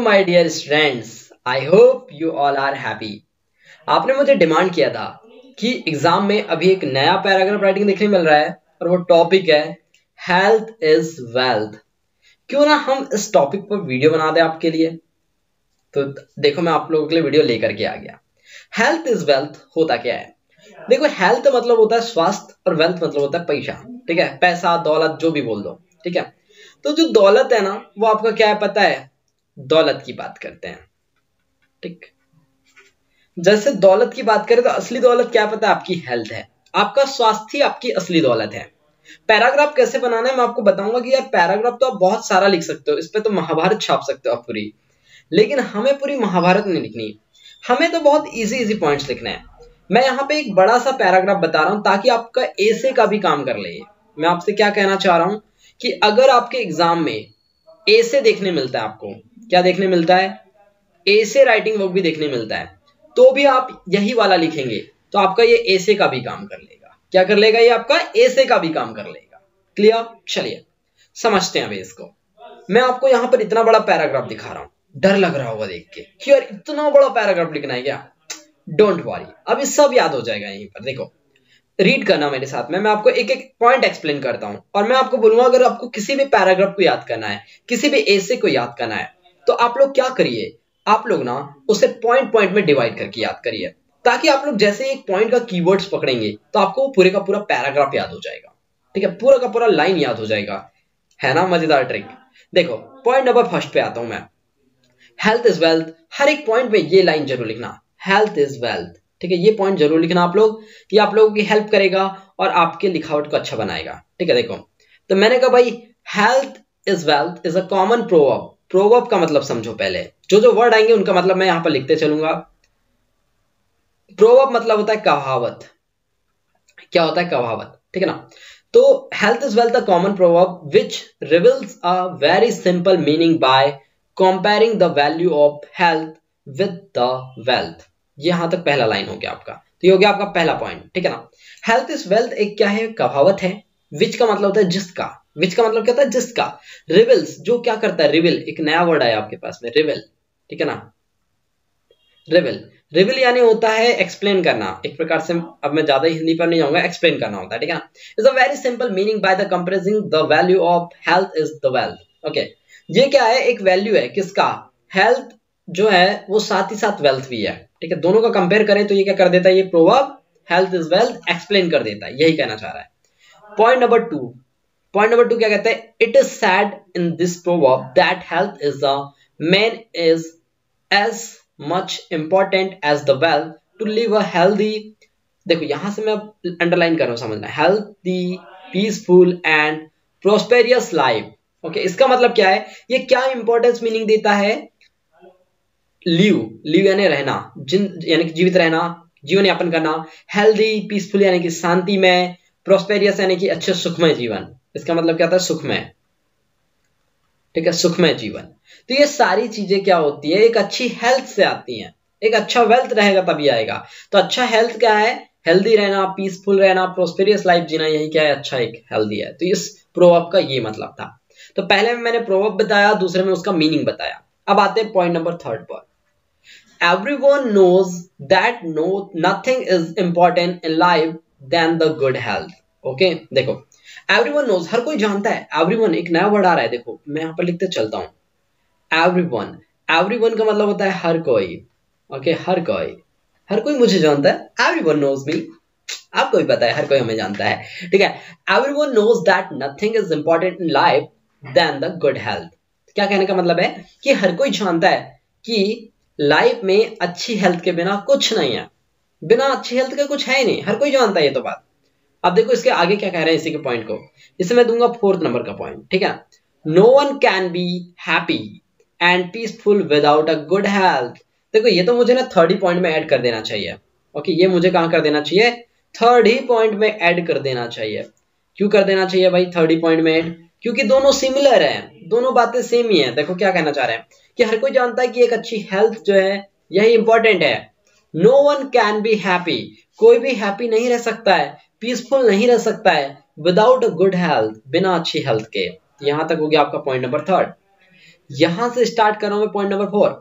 My dear students, I hope you all are happy. आपने मुझे demand किया था कि एग्जाम में अभी एक नया पैराग्राफ राइटिंग देखने मिल रहा है और वो टॉपिक है हेल्थ इज वेल्थ। क्यों ना हम इस टॉपिक पर वीडियो बना दें आपके लिए। तो देखो, मैं आप लोगों के लिए वीडियो लेकर के आ गया। हेल्थ इज वेल्थ होता क्या है? देखो, हेल्थ मतलब होता है स्वास्थ्य और वेल्थ मतलब होता है पैसा। ठीक है, पैसा दौलत जो भी बोल दो। ठीक है, तो जो दौलत है ना, वो आपका क्या है पता है? दौलत की बात करते हैं। ठीक, जैसे दौलत की बात करें तो असली दौलत क्या पता है? आपकी हेल्थ है, आपका स्वास्थ्य ही आपकी असली दौलत है। पैराग्राफ कैसे बनाना है मैं आपको बताऊंगा कि यार पैराग्राफ तो आप बहुत सारा लिख सकते हो, इस पे तो महाभारत छाप सकते हो आप पूरी, लेकिन हमें पूरी महाभारत नहीं लिखनी। हमें तो बहुत इजी इजी पॉइंट्स लिखने हैं। मैं यहाँ पे एक बड़ा सा पैराग्राफ बता रहा हूं ताकि आपका ऐसे का भी काम कर ले। मैं आपसे क्या कहना चाह रहा हूं कि अगर आपके एग्जाम में ऐसे देखने मिलता है, आपको क्या देखने मिलता है? ऐसे राइटिंग वर्क भी देखने मिलता है, तो भी आप यही वाला लिखेंगे तो आपका ये ऐसे का भी काम कर लेगा। क्या कर लेगा? ये आपका ऐसे का भी काम कर लेगा। क्लियर? चलिए समझते हैं अभी इसको। मैं आपको यहाँ पर इतना बड़ा पैराग्राफ दिखा रहा हूं, डर लग रहा होगा देख के कि यार इतना बड़ा पैराग्राफ लिखना है क्या? डोंट वरी, अभी सब याद हो जाएगा। यहीं पर देखो, रीड करना मेरे साथ में। मैं आपको एक एक पॉइंट एक्सप्लेन करता हूं और मैं आपको बोलूंगा अगर आपको किसी भी पैराग्राफ को याद करना है, किसी भी ऐसे को याद करना है, तो आप लोग क्या करिए, आप लोग ना उसे पॉइंट पॉइंट में डिवाइड करके याद करिए, ताकि आप लोग जैसे एक पॉइंट का कीवर्ड्स पकड़ेंगे तो आपको वो पूरे का पूरा पैराग्राफ याद हो जाएगा। ठीक है, पूरा का पूरा लाइन याद हो जाएगा। है ना मजेदार ट्रिक? देखो, पॉइंट नंबर फर्स्ट पे आता हूं मैं। हेल्थ इज वेल्थ, हर एक पॉइंट में ये लाइन जरूर लिखना, हेल्थ इज वेल्थ। ठीक है, ये पॉइंट जरूर लिखना आप लोग, ये आप लोगों की हेल्प करेगा और आपके लिखावट को अच्छा बनाएगा। ठीक है, देखो तो मैंने कहा भाई health is wealth is a common proverb. Proverb का मतलब समझो पहले, जो जो वर्ड आएंगे उनका मतलब मैं यहां पर लिखते चलूंगा। प्रोवर्ब मतलब होता है कहावत। क्या होता है? कहावत। ठीक है ना? तो health is wealth a common proverb which reveals a very simple meaning by comparing the value of health with the wealth. यहां तक पहला लाइन हो गया आपका, तो ये हो गया आपका पहला पॉइंट। ठीक है ना? हेल्थ इज वेल्थ एक क्या है? कहावत है। विच का मतलब होता है जिसका। विच का मतलब क्या होता है? जिसका। रिविल्स, जो क्या करता है? रिविल, एक नया वर्ड आया आपके पास में, रिविल। ठीक है ना? रिविल, रिविल यानी होता है एक्सप्लेन करना एक प्रकार से। अब मैं ज्यादा हिंदी पर नहीं जाऊंगा, एक्सप्लेन करना होता है। ठीक है ना? Is a very simple meaning by the कंपेरिजिंग the value of health is the wealth. Okay, ये क्या है? एक वैल्यू है किसका? हेल्थ जो है वो साथ ही साथ वेल्थ भी है। ठीक है, दोनों का कंपेयर करें तो ये क्या कर देता है? ये proverb health is wealth explain कर देता है, यही कहना चाह रहा है। Point number two, point number two क्या कहता है? It is sad in this proverb that health is the man is as much important as the wealth to live a healthy। देखो यहां से मैं अंडरलाइन कर रहा हूं, समझना, healthy, peaceful and prosperous life। Okay, इसका मतलब क्या है? ये क्या इंपॉर्टेंस मीनिंग देता है? लिव, लिव यानी रहना, यानी कि जीवित रहना, जीवन यापन करना। हेल्दी, पीसफुल यानी कि शांति में, प्रोस्पेरियस यानी कि अच्छे सुखमय जीवन। इसका मतलब क्या होता है? सुखमय। ठीक है, सुखमय जीवन। तो ये सारी चीजें क्या होती है? एक अच्छी हेल्थ से आती हैं। एक अच्छा वेल्थ रहेगा तभी आएगा। तो अच्छा हेल्थ क्या है? हेल्दी रहना, पीसफुल रहना, प्रोस्पेरियस लाइफ जीना, यही क्या है? अच्छा एक हेल्दी है। तो इस प्रोवर्ब का ये मतलब था। तो पहले में मैंने प्रोवर्ब बताया, दूसरे में उसका मीनिंग बताया। अब आते हैं पॉइंट नंबर थर्ड पर। Everyone knows that nothing is important in life than the good health. Okay, देखो एवरीवन नोज, हर कोई जानता है। एवरीवन एक नया वर्ड आ रहा है, देखो मैं यहां पर लिखते चलता हूं। एवरीवन, एवरीवन का मतलब होता है हर कोई। ओके, हर कोई, हर कोई मुझे जानता है। एवरीवन नोज मी, आपको भी पता है हर कोई हमें जानता है। ठीक है, everyone knows that nothing is important in life than the good health. क्या कहने का मतलब है? कि हर कोई जानता है कि लाइफ में अच्छी हेल्थ के बिना कुछ नहीं है। बिना अच्छी हेल्थ के कुछ है ही नहीं, हर कोई जानता है ये तो बात। अब देखो इसके आगे क्या कह रहे हैं इसी के पॉइंट को, इसे मैं दूंगा फोर्थ नंबर का पॉइंट। ठीक है, no one can be happy and peaceful without a good health. देखो ये तो मुझे ना थर्ड ही पॉइंट में ऐड कर देना चाहिए। ओके, ये मुझे कहां कर देना चाहिए? थर्ड ही पॉइंट में ऐड कर देना चाहिए। क्यों कर देना चाहिए भाई थर्ड ही पॉइंट में ऐड? क्योंकि दोनों सिमिलर हैं, दोनों बातें सेम ही है। देखो क्या कहना चाह रहे हैं कि हर कोई जानता है कि एक अच्छी हेल्थ जो है यही इंपॉर्टेंट है। No one can be happy, कोई भी हैप्पी नहीं रह सकता है, पीसफुल नहीं रह सकता है विदाउट अ गुड हेल्थ, बिना अच्छी हेल्थ के। यहां तक हो गया आपका पॉइंट नंबर थर्ड। यहां से स्टार्ट कर रहा हूं मैं point number 4।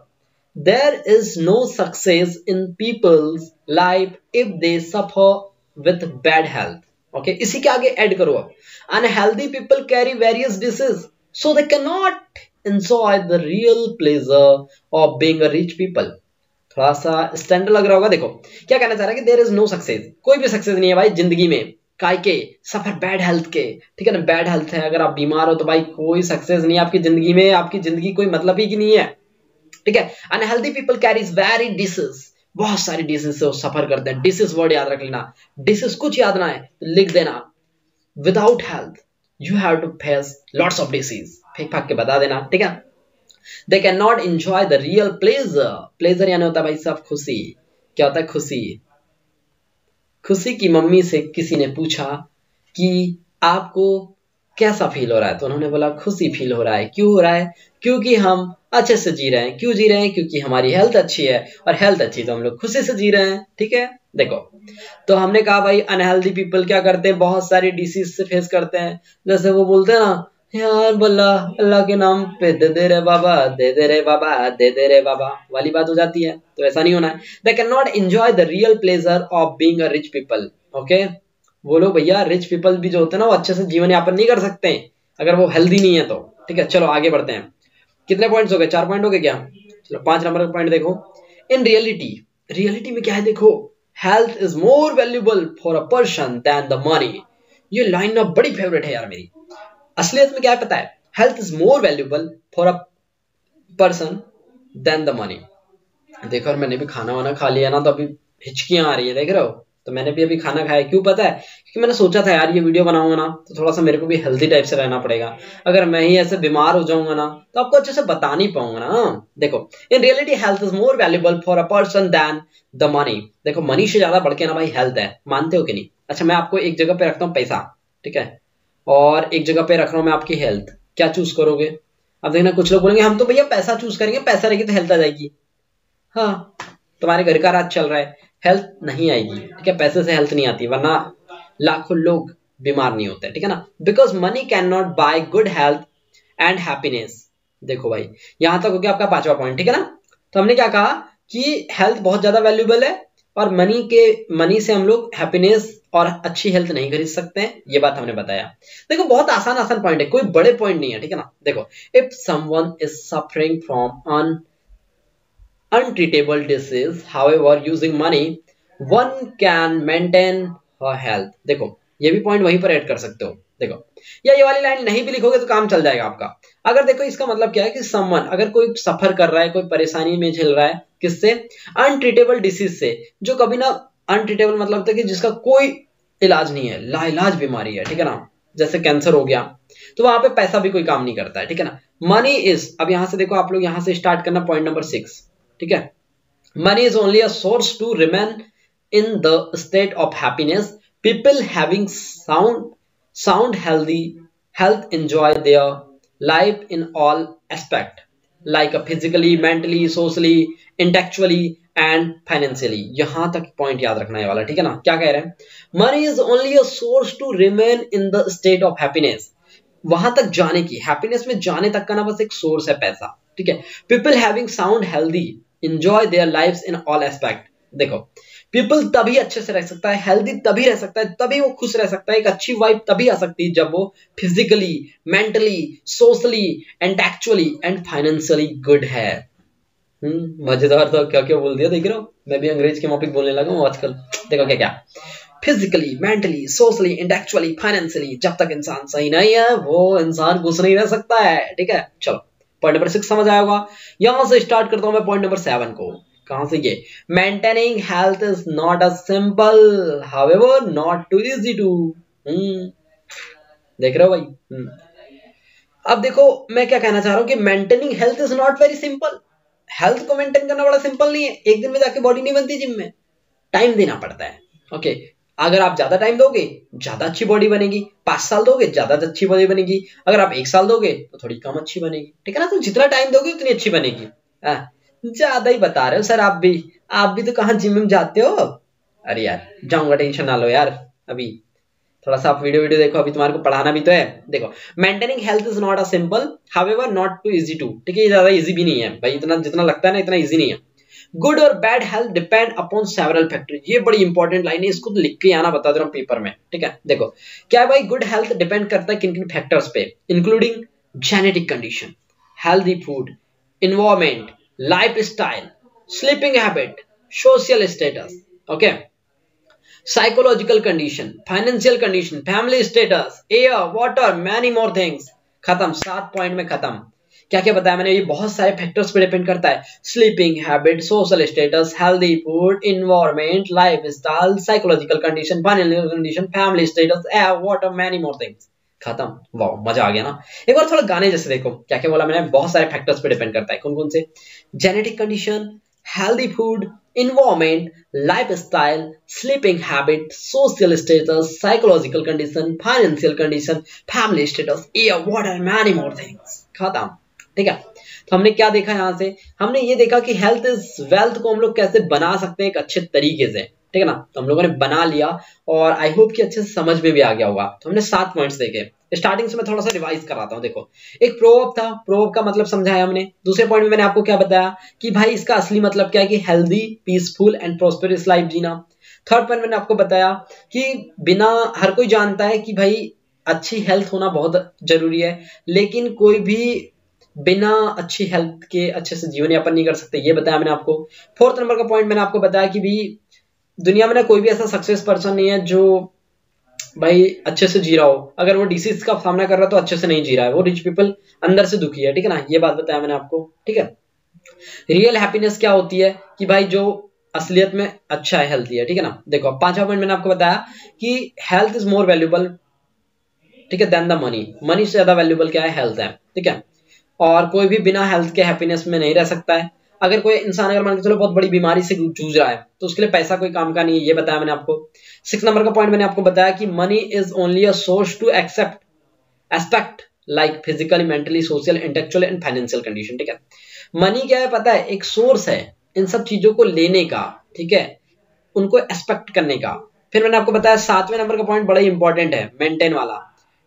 There is no success in people's life if they suffer with bad health. Okay, इसी के आगे ऐड करो अब, unhealthy people carry various disease so they can not enjoy the real pleasure of being a rich people. थोड़ा सा standard लग रहा होगा। देखो क्या कहना चाह रहा है कि देयर इज नो सक्सेस, कोई भी सक्सेस नहीं है भाई जिंदगी में, काय के सफर बैड हेल्थ के, ठीक है ना, बैड हेल्थ है, अगर आप बीमार हो तो भाई कोई सक्सेस नहीं है आपकी जिंदगी में, आपकी जिंदगी कोई मतलब ही की नहीं है, ठीक है। Unhealthy people carries very disease, बहुत सारी डिसीज से वो सफर करते हैं। डिसीज वर्ड याद रख लेना, डिसीज कुछ याद ना है तो लिख देना, without health you have to face lots of disease, फेंक फाक के बता देना, ठीक है। They can not enjoy the real pleasure, pleasure यानी होता है भाई साहब खुशी। क्या होता है खुशी? खुशी की मम्मी से किसी ने पूछा कि आपको कैसा फील हो रहा है, तो उन्होंने बोला खुशी फील हो रहा है। क्यों हो रहा है? क्योंकि हम अच्छे से जी रहे हैं। क्यों जी रहे हैं? क्योंकि हमारी हेल्थ अच्छी है, और हेल्थ अच्छी तो हम लोग खुशी से जी रहे हैं, ठीक है। देखो तो हमने कहा भाई अनहेल्दी पीपल क्या करते हैं, बहुत सारी डिसीज से फेस करते हैं। जैसे वो बोलते हैं ना, यार बल्ला अल्लाह के नाम पे दे दे रे बाबा, दे दे रे बाबा, दे दे रे बाबा वाली बात हो जाती है। तो ऐसा नहीं होना है। They can not enjoy the real pleasure of being a rich people. Okay, वो लोग भैया रिच पीपल भी जो होते हैं ना, वो अच्छे से जीवन यापन नहीं कर सकते अगर वो हेल्दी नहीं है तो, ठीक है। चलो आगे बढ़ते हैं। कितने पॉइंट्स हो गए? 4 पॉइंट हो गए क्या? चलो 5 नंबर का पॉइंट देखो। इन रियलिटी, रियलिटी में क्या है देखो, health is more valuable for a person than the money. ये लाइन ना बड़ी फेवरेट है यार मेरी। असलियत में क्या है पता है, health is more valuable for a person than the money. देखो, और मैंने भी खाना वाना खा लिया ना, तो अभी हिचकियां आ रही है, देख रहे हो। तो मैंने भी अभी खाना खाया, क्यों पता है? क्योंकि मैंने सोचा था यार ये वीडियो बनाऊंगा ना, तो थोड़ा सा मेरे को भी हेल्दी टाइप से रहना पड़ेगा। अगर मैं ही ऐसे बीमार हो जाऊंगा ना, तो आपको अच्छे से बता नहीं पाऊंगा ना। देखो, in reality health is more valuable for a person than the money. देखो मनी से ज्यादा बढ़ के ना भाई हेल्थ है, मानते हो कि नहीं? अच्छा, मैं आपको एक जगह पे रखता हूँ पैसा, ठीक है, और एक जगह पे रख रहा हूँ मैं आपकी हेल्थ, क्या चूज करोगे? अब देखना, कुछ लोग बोलेंगे हम तो भैया पैसा चूज करेंगे, पैसा रहेगी तो हेल्थ आ जाएगी। हाँ, तुम्हारे घर का राज चल रहा है, हेल्थ नहीं आएगी, ठीक है। पैसे से हेल्थ नहीं आती, वरना लाखों लोग बीमार नहीं होते, ठीक है ना। Because money can not buy good health and happiness. देखो भाई, यहां तक हो गया आपका 5वां पॉइंट, ठीक है ना। तो हमने क्या कहा कि हेल्थ बहुत ज्यादा वैल्यूएबल है, और मनी से हम लोग हैप्पीनेस और अच्छी हेल्थ नहीं खरीद सकते हैं, ये बात हमने बताया। देखो बहुत आसान आसान पॉइंट है, कोई बड़े पॉइंट नहीं है, ठीक है ना। देखो, if someone is suffering from untreatable disease, however using money one can maintain her health। देखो ये भी पॉइंट वहीं पर ऐड कर सकते हो। देखो, या ये वाली लाइन नहीं भी लिखोगे तो काम चल जाएगा आपका। अगर देखो इसका मतलब क्या है कि समवन, अगर कोई सफर कर रहा है, कोई परेशानी में झेल रहा है, किससे? अनट्रीटेबल डिसीज से, जो कभी ना, अनट्रीटेबल मतलब था कि जिसका कोई इलाज नहीं है, लाइलाज बीमारी है, ठीक है ना, जैसे कैंसर हो गया, तो वहां पे पैसा भी कोई काम नहीं करता है, ठीक है ना। मनी इज, अब यहां से देखो आप लोग, यहां से स्टार्ट करना पॉइंट नंबर 6, ठीक है। Money is only a source to remain in the state of happiness. People having sound healthy health enjoy their life in all aspect, like physically, mentally, socially, intellectually and financially. यहां तक point याद रखना है वाला, ठीक है ना। क्या कह रहे हैं? Money is only a source to remain in the state of happiness. वहां तक जाने की, हैप्पीनेस में जाने तक का ना बस एक सोर्स है पैसा, ठीक है। People having sound healthy enjoy their lives in all aspect. देखो, पीपल तभी अच्छे से रह सकता है, हेल्दी तभी रह सकता है, तभी वो खुश रह सकता है, एक अच्छी वाइब तभी आ सकती है जब वो physically, mentally, socially, intellectually and financially good है। मजेदार था, क्या क्या बोल दिया, देख रहे हो, मैं भी अंग्रेज के मॉपिक बोलने लगा हूं आजकल। देखो क्या क्या, physically, mentally, socially, intellectually, financially, जब तक इंसान सही नहीं है वो इंसान खुश नहीं रह सकता है, ठीक है। चलो पॉइंट नंबर 6 समझ आया होगा। यहां से स्टार्ट करता हूं मैं पॉइंट नंबर 7 को। कहां से? ये maintaining health is not a simple, however not too easy to. देख रहे हो भाई। अब देखो मैं क्या कहना चाह रहा हूं कि maintaining health is not very simple. Health को मेंटेन करना बड़ा सिंपल नहीं है, एक दिन में जाके बॉडी नहीं बनती जिम में, टाइम देना पड़ता है। ओके, अगर आप ज्यादा टाइम दोगे ज्यादा अच्छी बॉडी बनेगी, 5 साल दोगे ज्यादा अच्छी बॉडी बनेगी, अगर आप 1 साल दोगे तो थोड़ी कम अच्छी बनेगी, ठीक है ना। तो जितना टाइम दोगे उतनी अच्छी बनेगी। ज्यादा ही बता रहे हो सर, आप भी तो कहाँ जिम में जाते हो। अरे यार जाऊंगा, टेंशन ना लो यार, अभी थोड़ा सा आप वीडियो देखो, अभी तुम्हारे को पढ़ाना भी तो है। देखो, maintaining health is not a simple, however not too easy to, ठीक है, ये ज्यादा इजी भी नहीं है भाई, इतना जितना लगता है ना इतना इजी नहीं है। गुड और bad health depend upon several factor, ये बड़ी इंपॉर्टेंट लाइन है, इसको तो लिख के आना बता दे रहा हूं पेपर में, ठीक है। देखो क्या है भाई, गुड हेल्थ डिपेंड करता है किन किन फैक्टर्स पे, including genetic condition, healthy food, environment, life style, sleeping habit, social status, okay, psychological condition, financial condition, family status, air, water, many more things. खत्म, 7 पॉइंट में खत्म। क्या क्या बताया मैंने, ये बहुत सारे फैक्टर्स पे डिपेंड करता है, sleeping habit, social status, healthy food, environment, life style, psychological condition, financial condition, family status, air, water, many more things. खत्म। वाह, मजा आ गया ना। एक बार थोड़ा गाने जैसे देखो, क्या क्या बोला मैंने, बहुत सारे फैक्टर्स पे डिपेंड करता है, कौन कौन से, genetic condition, healthy food, environment, lifestyle, sleeping habit, social status, psychological condition, financial condition, family status, yeah, what are many more things। खत्म, ठीक है। तो हमने क्या देखा यहाँ से, हमने ये देखा कि हेल्थ इज वेल्थ को हम लोग कैसे बना सकते हैं एक अच्छे तरीके से, ठीक है ना। तो हम लोगों ने बना लिया और आई होप कि अच्छे से समझ में भी आ गया होगा। तो हमने 7 पॉइंट्स देखे। स्टार्टिंग से मैं थोड़ा सा रिवाइज कराता हूँ। देखो, एक प्रोवर्ब था, प्रोवर्ब का मतलब समझाया हमने। दूसरे पॉइंट में मैंने आपको क्या बताया कि भाई इसका असली मतलब क्या है कि healthy, peaceful and prosperous life जीना। थर्ड पॉइंट मैंने आपको बताया कि बिना, हर कोई जानता है कि भाई अच्छी हेल्थ होना बहुत जरूरी है, लेकिन कोई भी बिना अच्छी हेल्थ के अच्छे से जीवन यापन नहीं कर सकते, ये बताया मैंने आपको। फोर्थ नंबर का पॉइंट मैंने आपको बताया कि भी दुनिया में ना कोई भी ऐसा सक्सेस पर्सन नहीं है जो भाई अच्छे से जी रहा हो, अगर वो डिसीज का सामना कर रहा है तो अच्छे से नहीं जी रहा है, वो रिच पीपल अंदर से दुखी है, ठीक है ना, ये बात बताया मैंने आपको, ठीक है। रियल हैप्पीनेस क्या होती है कि भाई जो असलियत में अच्छा है, हेल्थी है, ठीक है ना। देखो, 5वां पॉइंट मैंने आपको बताया कि हेल्थ इज मोर वैल्यूएबल, ठीक है, देन द मनी। मनी से ज्यादा वैल्यूएबल क्या है, हेल्थ है, ठीक है। और कोई भी बिना हेल्थ के हैप्पीनेस में नहीं रह सकता है। अगर कोई इंसान, अगर मान के चलो बहुत बड़ी बीमारी से जूझ रहा है, तो उसके लिए पैसा कोई काम का नहीं है, ये बताया मैंने आपको। 6 नंबर का पॉइंट मैंने आपको बताया कि money is only a source to except aspect like physically, mentally, social, intellectual and financial condition, ठीक है। मनी क्या है पता है, एक सोर्स है इन सब चीजों को लेने का, ठीक है, उनको एक्सपेक्ट करने का। फिर मैंने आपको बताया 7वें नंबर का पॉइंट बड़ा इंपॉर्टेंट है, मेंटेन वाला,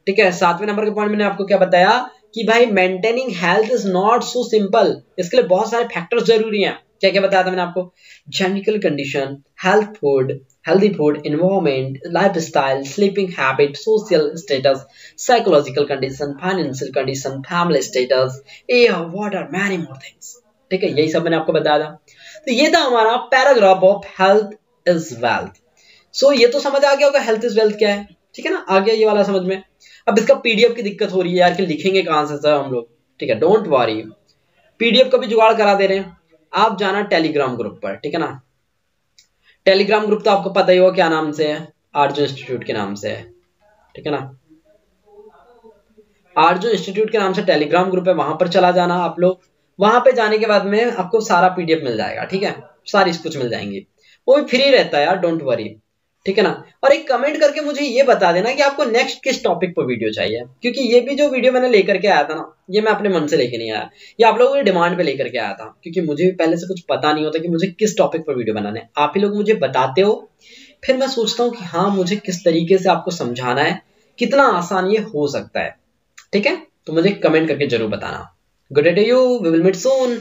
ठीक है। 7वें नंबर के पॉइंट मैंने आपको क्या बताया कि भाई maintaining health is not so simple, इसके लिए बहुत सारे फैक्टर्स जरूरी हैं। क्या क्या बताया था मैंने आपको, genetical condition, healthy food, environment, lifestyle, sleeping habit, social status, psychological condition, financial condition, family status, air, water, many more things, ठीक है, यही सब मैंने आपको बताया था। तो ये था हमारा paragraph of health is wealth. So ये तो समझ आ गया होगा हेल्थ इज वेल्थ क्या है, ठीक है ना, आ गया ये वाला समझ में। अब इसका पीडीएफ की दिक्कत हो रही है यार कि लिखेंगे कहां से सर हम लोग, ठीक है, डोंट वरी, पीडीएफ का भी जुगाड़ करा दे रहे हैं। आप जाना टेलीग्राम ग्रुप पर, ठीक है ना। टेलीग्राम ग्रुप तो आपको पता ही होगा क्या नाम से है, आर्जो इंस्टीट्यूट के नाम से है, ठीक है ना। आर्जो इंस्टीट्यूट के नाम से टेलीग्राम ग्रुप है, वहां पर चला जाना आप लोग। वहां पे जाने के बाद में आपको सारा पीडीएफ मिल जाएगा, ठीक है, सारी कुछ मिल जाएंगी, वो भी फ्री रहता है यार, डोंट वरी, ठीक है ना। और एक कमेंट करके मुझे ये बता देना कि आपको नेक्स्ट किस टॉपिक पर वीडियो चाहिए, क्योंकि ये भी जो वीडियो मैंने लेकर के आया था ना, ये मैं अपने मन से लेके नहीं आया, ये आप लोगों की डिमांड पे लेकर के आया था, क्योंकि मुझे भी पहले से कुछ पता नहीं होता कि मुझे किस टॉपिक पर वीडियो बनाना है। आप ही लोग मुझे बताते हो, फिर मैं सोचता हूँ कि हाँ मुझे किस तरीके से आपको समझाना है, कितना आसान ये हो सकता है, ठीक है। तो मुझे कमेंट करके जरूर बताना। Good day to you, we will meet soon.